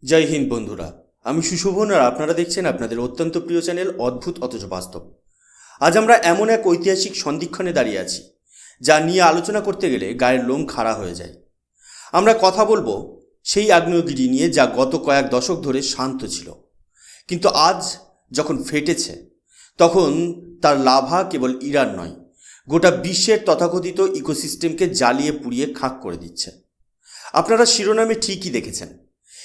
জয় হিন্দ বন্ধুরা, আমি সুশোভন আর আপনারা দেখছেন আপনাদের অত্যন্ত প্রিয় চ্যানেল অদ্ভুত অথচ বাস্তব। আজ আমরা এমন এক ঐতিহাসিক সন্ধিক্ষণে দাঁড়িয়ে আছি যা নিয়ে আলোচনা করতে গেলে গায়ের লোম খাড়া হয়ে যায়। আমরা কথা বলবো সেই আগ্নেয়গিরি নিয়ে যা গত কয়েক দশক ধরে শান্ত ছিল, কিন্তু আজ যখন ফেটেছে তখন তার লাভা কেবল ইরান নয়, গোটা বিশ্বের তথাকথিত ইকোসিস্টেমকে জ্বালিয়ে পুড়িয়ে খাক করে দিচ্ছে। আপনারা শিরোনামে ঠিকই দেখেছেন,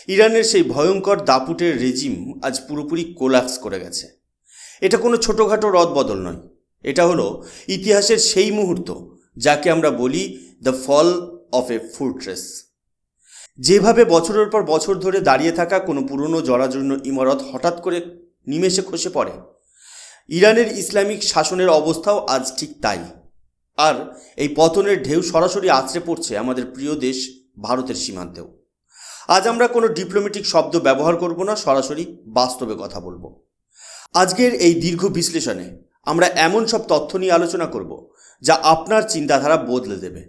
ইরানের সেই ভয়ঙ্কর দাপুটের রেজিম আজ পুরোপুরি কোলাপস করে গেছে। এটা কোনো ছোটোখাটো রদবদল নয়, এটা হলো ইতিহাসের সেই মুহূর্ত যাকে আমরা বলি the fall of a fortress. যেভাবে বছরের পর বছর ধরে দাঁড়িয়ে থাকা কোনো পুরনো জরাজীর্ণ ইমারত হঠাৎ করে নিমেষে খসে পড়ে, ইরানের ইসলামিক শাসনের অবস্থাও আজ ঠিক তাই। আর এই পতনের ঢেউ সরাসরি আছড়ে পড়ছে আমাদের প্রিয় দেশ ভারতের সীমান্তেও। আজ আমরা কোনো ডিপ্লোম্যাটিক শব্দ ব্যবহার করব না, সরাসরি বাস্তবে কথা বলবো। আজকের এই দীর্ঘ বিশ্লেষণে আমরা এমন সব তথ্য নিয়ে আলোচনা করব যা আপনার চিন্তাধারা বদলে দেবে।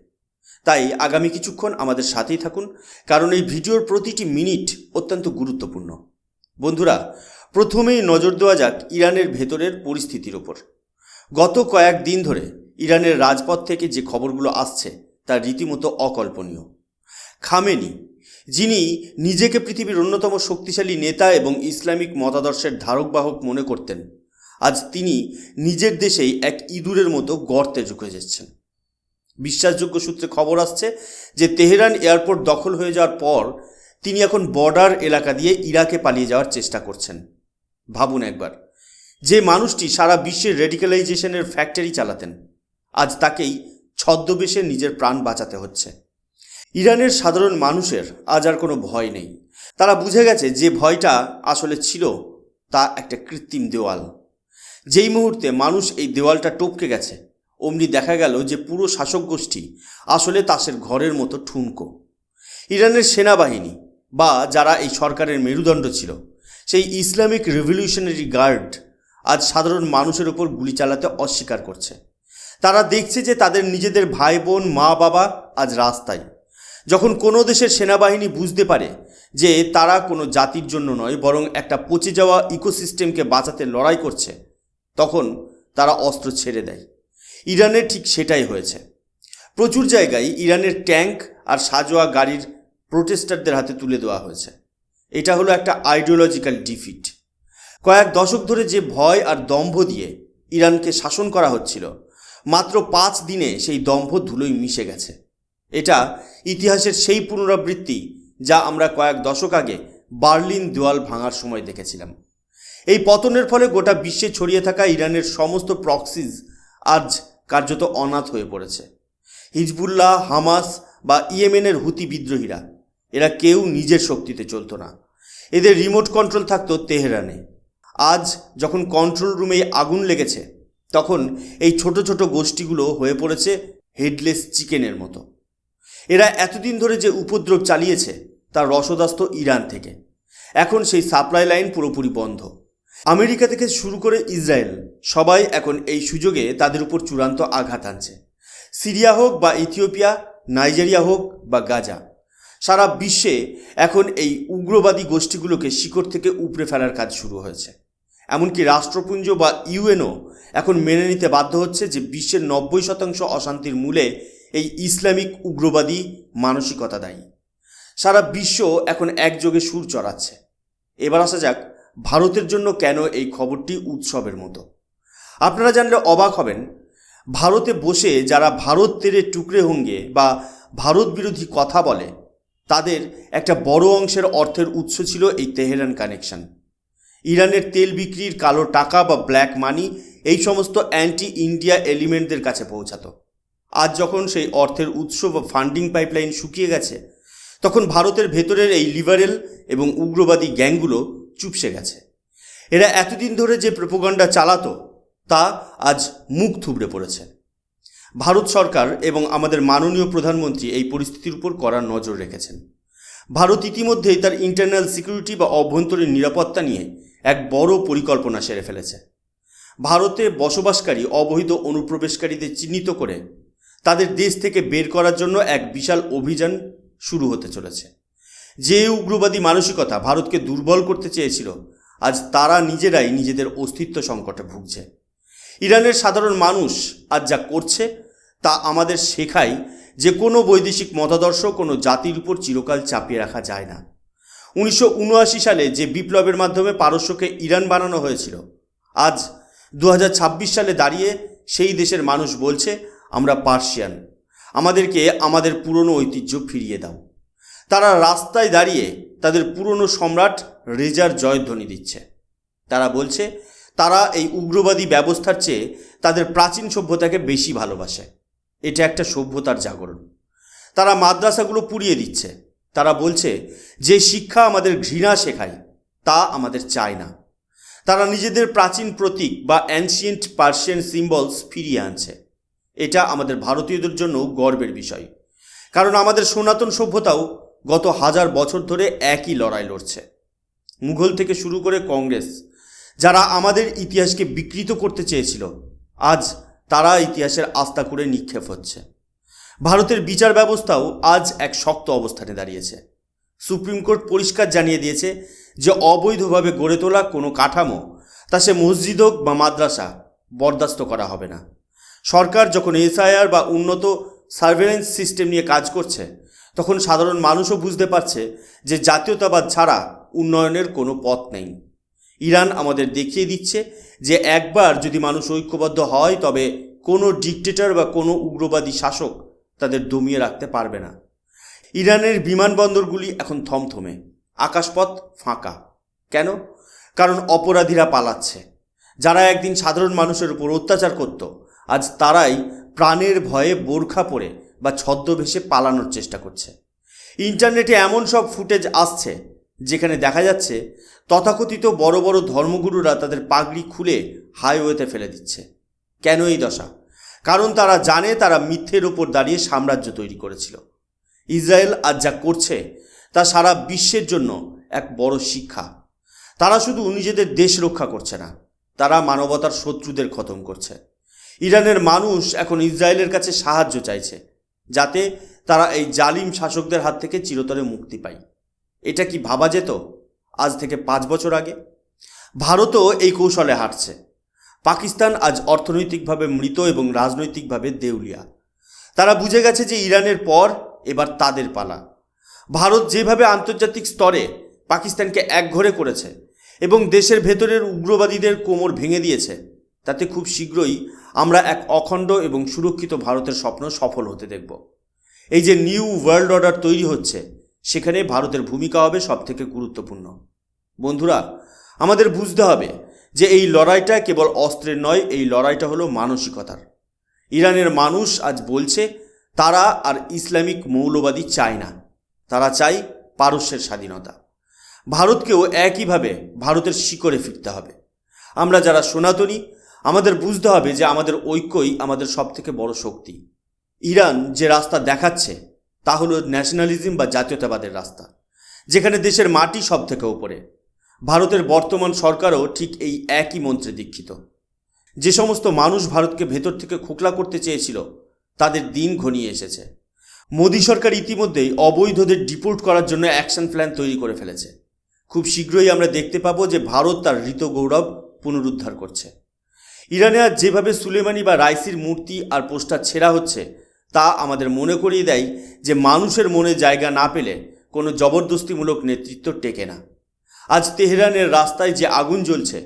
তাই আগামী কিছুক্ষণ আমাদের সাথেই থাকুন, কারণ এই ভিডিওর প্রতিটি মিনিট অত্যন্ত গুরুত্বপূর্ণ। বন্ধুরা, প্রথমেই নজর দেওয়া যাক ইরানের ভেতরের পরিস্থিতির ওপর। গত কয়েকদিন ধরে ইরানের রাজপথ থেকে যে খবরগুলো আসছে তা রীতিমতো অকল্পনীয়। খামেনি, যিনি নিজেকে পৃথিবীর অন্যতম শক্তিশালী নেতা এবং ইসলামিক মতাদর্শের ধারক বাহক মনে করতেন, আজ তিনি নিজের দেশেই এক ইঁদুরের মতো গর্তে ঝুঁকে যাচ্ছেন। বিশ্বাসযোগ্য সূত্রে খবর আসছে যে তেহরান এয়ারপোর্ট দখল হয়ে যাওয়ার পর তিনি এখন বর্ডার এলাকা দিয়ে ইরাকে পালিয়ে যাওয়ার চেষ্টা করছেন। ভাবুন একবার, যে মানুষটি সারা বিশ্বের রেডিক্যালাইজেশনের ফ্যাক্টরি চালাতেন, আজ তাকেই ছদ্মবেশে নিজের প্রাণ বাঁচাতে হচ্ছে। ইরানের সাধারণ মানুষের আজ আর কোনো ভয় নেই। তারা বুঝে গেছে যে ভয়টা আসলে ছিল তা একটা কৃত্রিম দেওয়াল। যেই মুহূর্তে মানুষ এই দেওয়ালটা টপকে গেছে, অমনি দেখা গেল যে পুরো শাসক গোষ্ঠী আসলে তাসের ঘরের মতো ঠুনকো। ইরানের সেনাবাহিনী বা যারা এই সরকারের মেরুদণ্ড ছিল, সেই ইসলামিক রেভলিউশনারি গার্ড আজ সাধারণ মানুষের উপর গুলি চালাতে অস্বীকার করছে। তারা দেখছে যে তাদের নিজেদের ভাই বোন, মা বাবা আজ রাস্তায়। যখন কোনো দেশের সেনাবাহিনী বুঝতে পারে যে তারা কোনো জাতির জন্য নয়, বরং একটা পচে যাওয়া ইকোসিস্টেমকে বাঁচাতে লড়াই করছে, তখন তারা অস্ত্র ছেড়ে দেয়। ইরানের ঠিক সেটাই হয়েছে। প্রচুর জায়গায় ইরানের ট্যাঙ্ক আর সাজোয়া গাড়ির প্রোটেস্টারদের হাতে তুলে দেওয়া হয়েছে। এটা হলো একটা আইডিওলজিক্যাল ডিফিট। কয়েক দশক ধরে যে ভয় আর দম্ভ দিয়ে ইরানকে শাসন করা হচ্ছিল, মাত্র 5 দিনে সেই দম্ভ ধুলোয় মিশে গেছে। এটা ইতিহাসের সেই পুনরাবৃত্তি যা আমরা কয়েক দশক আগে বার্লিন দেওয়াল ভাঙার সময় দেখেছিলাম। এই পতনের ফলে গোটা বিশ্বে ছড়িয়ে থাকা ইরানের সমস্ত প্রক্সিস আজ কার্যত অনাথ হয়ে পড়েছে। হিজবুল্লাহ, হামাস বা ইয়েমেনের হুতি বিদ্রোহীরা, এরা কেউ নিজের শক্তিতে চলতো না। এদের রিমোট কন্ট্রোল থাকতো তেহরানে। আজ যখন কন্ট্রোল রুমেই আগুন লেগেছে, তখন এই ছোট ছোট গোষ্ঠীগুলো হয়ে পড়েছে হেডলেস চিকেনের মতো। এরা এতদিন ধরে যে উপদ্রব চালিয়েছে তার রসদ আসতো ইরান থেকে। এখন সেই সাপ্লাই লাইন পুরোপুরি বন্ধ। আমেরিকা থেকে শুরু করে ইসরায়েল, সবাই এখন এই সুযোগে তাদের উপর চূড়ান্ত আঘাত আনছে। সিরিয়া হোক বা ইথিওপিয়া, নাইজেরিয়া হোক বা গাজা, সারা বিশ্বে এখন এই উগ্রবাদী গোষ্ঠীগুলোকে শিকড় থেকে উপড়ে ফেলার কাজ শুরু হয়েছে। এমনকি রাষ্ট্রপুঞ্জ বা ইউএনও এখন মেনে নিতে বাধ্য হচ্ছে যে বিশ্বের 90% অশান্তির মূলে এই ইসলামিক উগ্রবাদী মানসিকতা দায়ী। সারা বিশ্ব এখন একযোগে সুর চড়াচ্ছে। এবার আসা যাক ভারতের জন্য কেন এই খবরটি উৎসবের মতো। আপনারা জানলে অবাক হবেন, ভারতে বসে যারা ভারত তেরে টুকরে হোঙ্গে বা ভারত বিরোধী কথা বলে, তাদের একটা বড় অংশের অর্থের উৎস ছিল এই তেহরান কানেকশন। ইরানের তেল বিক্রির কালো টাকা বা ব্ল্যাক মানি এই সমস্ত অ্যান্টি ইন্ডিয়া এলিমেন্টদের কাছে পৌঁছাতো। আজ যখন সেই অর্থের উৎস বা ফান্ডিং পাইপলাইন শুকিয়ে গেছে, তখন ভারতের ভেতরের এই লিবারেল এবং উগ্রবাদী গ্যাংগুলো চুপসে গেছে। এরা এতদিন ধরে যে প্রোপাগান্ডা চালাতো তা আজ মুখ থুবড়ে পড়েছে। ভারত সরকার এবং আমাদের মাননীয় প্রধানমন্ত্রী এই পরিস্থিতির উপর কড়া নজর রেখেছেন। ভারত ইতিমধ্যেই তার ইন্টারনাল সিকিউরিটি বা অভ্যন্তরীণ নিরাপত্তা নিয়ে এক বড় পরিকল্পনা সেরে ফেলেছে। ভারতে বসবাসকারী অবৈধ অনুপ্রবেশকারীদের চিহ্নিত করে তাদের দেশ থেকে বের করার জন্য এক বিশাল অভিযান শুরু হতে চলেছে। যে উগ্রবাদী মানসিকতা ভারতকে দুর্বল করতে চেয়েছিল, আজ তারা নিজেরাই নিজেদের অস্তিত্ব সংকটে ভুগছে। ইরানের সাধারণ মানুষ আজ যা করছে তা আমাদের শেখায় যে কোনো বৈদেশিক মতাদর্শ কোনো জাতির উপর চিরকাল চাপিয়ে রাখা যায় না। 1979 সালে যে বিপ্লবের মাধ্যমে পারস্যকে ইরান বানানো হয়েছিল, আজ 2026 সালে দাঁড়িয়ে সেই দেশের মানুষ বলছে আমরা পার্সিয়ান, আমাদেরকে আমাদের পুরনো ঐতিহ্য ফিরিয়ে দাও। তারা রাস্তায় দাঁড়িয়ে তাদের পুরনো সম্রাট রেজার জয়ধ্বনি দিচ্ছে। তারা বলছে তারা এই উগ্রবাদী ব্যবস্থার চেয়ে তাদের প্রাচীন সভ্যতাকে বেশি ভালোবাসে। এটা একটা সভ্যতার জাগরণ। তারা মাদ্রাসাগুলো পুড়িয়ে দিচ্ছে। তারা বলছে যে শিক্ষা আমাদের ঘৃণা শেখায় তা আমাদের চায় না। তারা নিজেদের প্রাচীন প্রতীক বা অ্যানশিয়েন্ট পার্সিয়ান সিম্বলস ফিরিয়ে আনছে। এটা আমাদের ভারতীয়দের জন্য গর্বের বিষয়, কারণ আমাদের সনাতন সভ্যতাও গত 1000 বছর ধরে একই লড়াই লড়ছে। মুঘল থেকে শুরু করে কংগ্রেস, যারা আমাদের ইতিহাসকে বিকৃত করতে চেয়েছিল, আজ তারা ইতিহাসের আস্থা করে নিক্ষেপ হচ্ছে। ভারতের বিচার ব্যবস্থাও আজ এক শক্ত অবস্থানে দাঁড়িয়েছে। সুপ্রিম কোর্ট পরিষ্কার জানিয়ে দিয়েছে যে অবৈধভাবে গড়ে তোলা কোনো কাঠামো, তা সে মসজিদ হোক বা মাদ্রাসা, বরদাস্ত করা হবে না। সরকার যখন এসআইআর বা উন্নত সার্ভেলেন্স সিস্টেম নিয়ে কাজ করছে, তখন সাধারণ মানুষও বুঝতে পারছে যে জাতীয়তাবাদ ছাড়া উন্নয়নের কোনো পথ নেই। ইরান আমাদের দেখিয়ে দিচ্ছে যে একবার যদি মানুষ ঐক্যবদ্ধ হয়, তবে কোনো ডিকটেটর বা কোনো উগ্রবাদী শাসক তাদের দমিয়ে রাখতে পারবে না। ইরানের বিমানবন্দরগুলি এখন থমথমে, আকাশপথ ফাঁকা। কেন? কারণ অপরাধীরা পালাচ্ছে। যারা একদিন সাধারণ মানুষের উপর অত্যাচার করত, আজ তারাই প্রাণের ভয়ে বোরখা পরে বা ছদ্মবেশে পালানোর চেষ্টা করছে। ইন্টারনেটে এমন সব ফুটেজ আসছে যেখানে দেখা যাচ্ছে তথাকথিত বড় বড় ধর্মগুরুরা তাদের পাগড়ি খুলে হাইওয়েতে ফেলে দিচ্ছে। কেন এই দশা? কারণ তারা জানে তারা মিথ্যের ওপর দাঁড়িয়ে সাম্রাজ্য তৈরি করেছিল। ইসরায়েল আজ যা করছে তা সারা বিশ্বের জন্য এক বড় শিক্ষা। তারা শুধু নিজেদের দেশ রক্ষা করছে না, তারা মানবতার শত্রুদের খতম করছে। ইরানের মানুষ এখন ইসরায়েলের কাছে সাহায্য চাইছে, যাতে তারা এই জালিম শাসকদের হাত থেকে চিরতরে মুক্তি পায়। এটা কি ভাবা যেত আজ থেকে 5 বছর আগে? ভারতও এই কৌশলে হাঁটছে। পাকিস্তান আজ অর্থনৈতিকভাবে মৃত এবং রাজনৈতিকভাবে দেউলিয়া। তারা বুঝে গেছে যে ইরানের পর এবার তাদের পালা। ভারত যেভাবে আন্তর্জাতিক স্তরে পাকিস্তানকে একঘরে করেছে এবং দেশের ভেতরের উগ্রবাদীদের কোমর ভেঙে দিয়েছে, তাতে খুব শীঘ্রই আমরা এক অখণ্ড এবং সুরক্ষিত ভারতের স্বপ্ন সফল হতে দেখব। এই যে নিউ ওয়ার্ল্ড অর্ডার তৈরি হচ্ছে, সেখানে ভারতের ভূমিকা হবে সবথেকে গুরুত্বপূর্ণ। বন্ধুরা, আমাদের বুঝতে হবে যে এই লড়াইটা কেবল অস্ত্রের নয়, এই লড়াইটা হলো মানসিকতার। ইরানের মানুষ আজ বলছে তারা আর ইসলামিক মৌলবাদী চায় না, তারা চায় পারস্যের স্বাধীনতা। ভারতকেও একইভাবে ভারতের শিকড়ে ফিরতে হবে। আমরা যারা সনাতনী, আমাদের বুঝতে হবে যে আমাদের ঐক্যই আমাদের সবথেকে বড় শক্তি। ইরান যে রাস্তা দেখাচ্ছে তা হলো ন্যাশনালিজম বা জাতীয়তাবাদের রাস্তা, যেখানে দেশের মাটি সব থেকে উপরে। ভারতের বর্তমান সরকারও ঠিক এই একই মন্ত্রে দীক্ষিত। যে সমস্ত মানুষ ভারতকে ভেতর থেকে খোকলা করতে চেয়েছিল, তাদের দিন ঘনিয়ে এসেছে। মোদী সরকার ইতিমধ্যেই অবৈধদের ডিপোর্ট করার জন্য অ্যাকশন প্ল্যান তৈরি করে ফেলেছে। খুব শীঘ্রই আমরা দেখতে পাবো যে ভারত তার ঋত গৌরব পুনরুদ্ধার করছে। ইরানে আজ যেভাবে সুলেমানি বা রাইসির মূর্তি আর পোস্টার ছেঁড়া হচ্ছে, তা আমাদের মনে করিয়ে দেয় যে মানুষের মনে জায়গা না পেলে কোনো জবরদস্তিমূলক নেতৃত্ব টেকে না। আজ তেহরানের রাস্তায় যে আগুন জ্বলছে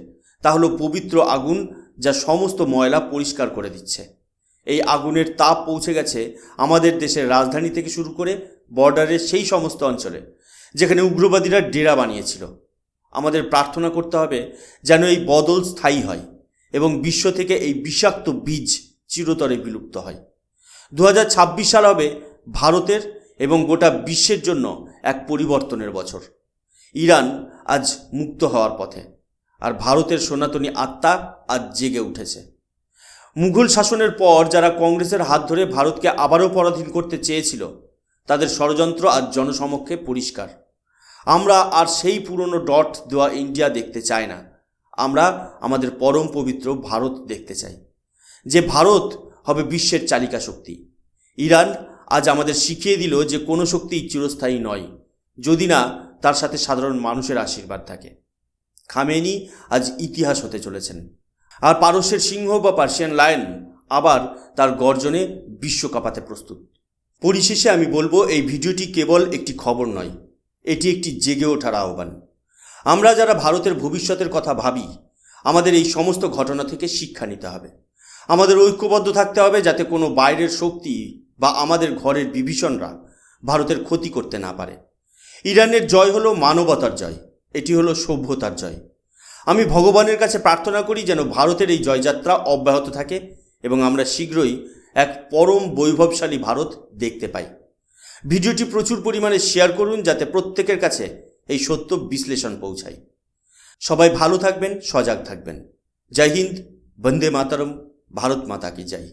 তা হলো পবিত্র আগুন, যা সমস্ত ময়লা পরিষ্কার করে দিচ্ছে। এই আগুনের তাপ পৌঁছে গেছে আমাদের দেশের রাজধানী থেকে শুরু করে বর্ডারের সেই সমস্ত অঞ্চলে যেখানে উগ্রবাদীরা ডেরা বানিয়েছিল। আমাদের প্রার্থনা করতে হবে যেন এই বদল স্থায়ী হয় এবং বিশ্ব থেকে এই বিষাক্ত বীজ চিরতরে বিলুপ্ত হয়। 2026 সাল হবে ভারতের এবং গোটা বিশ্বের জন্য এক পরিবর্তনের বছর। ইরান আজ মুক্ত হওয়ার পথে, আর ভারতের সনাতনী আত্মা আজ জেগে উঠেছে। মুঘল শাসনের পর যারা কংগ্রেসের হাত ধরে ভারতকে আবারও পরাধীন করতে চেয়েছিল, তাদের ষড়যন্ত্র আজ জনসমক্ষে পরিষ্কার। আমরা আর সেই পুরনো ডট দেওয়া ইন্ডিয়া দেখতে চাই না। আমরা আমাদের পরম পবিত্র ভারত দেখতে চাই, যে ভারত হবে বিশ্বের চালিকা শক্তি। ইরান আজ আমাদের শিখিয়ে দিল যে কোনো শক্তি চিরস্থায়ী নয়, যদি না তার সাথে সাধারণ মানুষের আশীর্বাদ থাকে। খামেনি আজ ইতিহাস হতে চলেছেন, আর পারস্যের সিংহ বা পার্সিয়ান লায়ন আবার তার গর্জনে বিশ্ব কাঁপাতে প্রস্তুত। পরিশেষে আমি বলবো, এই ভিডিওটি কেবল একটি খবর নয়, এটি একটি জেগে ওঠার আহ্বান। আমরা যারা ভারতের ভবিষ্যতের কথা ভাবি, আমাদের এই সমস্ত ঘটনা থেকে শিক্ষা নিতে হবে। আমাদের ঐক্যবদ্ধ থাকতে হবে যাতে কোনো বাইরের শক্তি বা আমাদের ঘরের বিভীষণরা ভারতের ক্ষতি করতে না পারে। ইরানের জয় হলো মানবতার জয়, এটি হলো সভ্যতার জয়। আমি ভগবানের কাছে প্রার্থনা করি যেন ভারতের এই জয়যাত্রা অব্যাহত থাকে এবং আমরা শীঘ্রই এক পরম বৈভবশালী ভারত দেখতে পাই। ভিডিওটি প্রচুর পরিমাণে শেয়ার করুন যাতে প্রত্যেকের কাছে এই সত্য বিশ্লেষণ পৌঁছায়। সবাই ভালো থাকবেন, সজাগ থাকবেন। জয় হিন্দ, বন্দে মাতরম, ভারত মাতা কি জয়।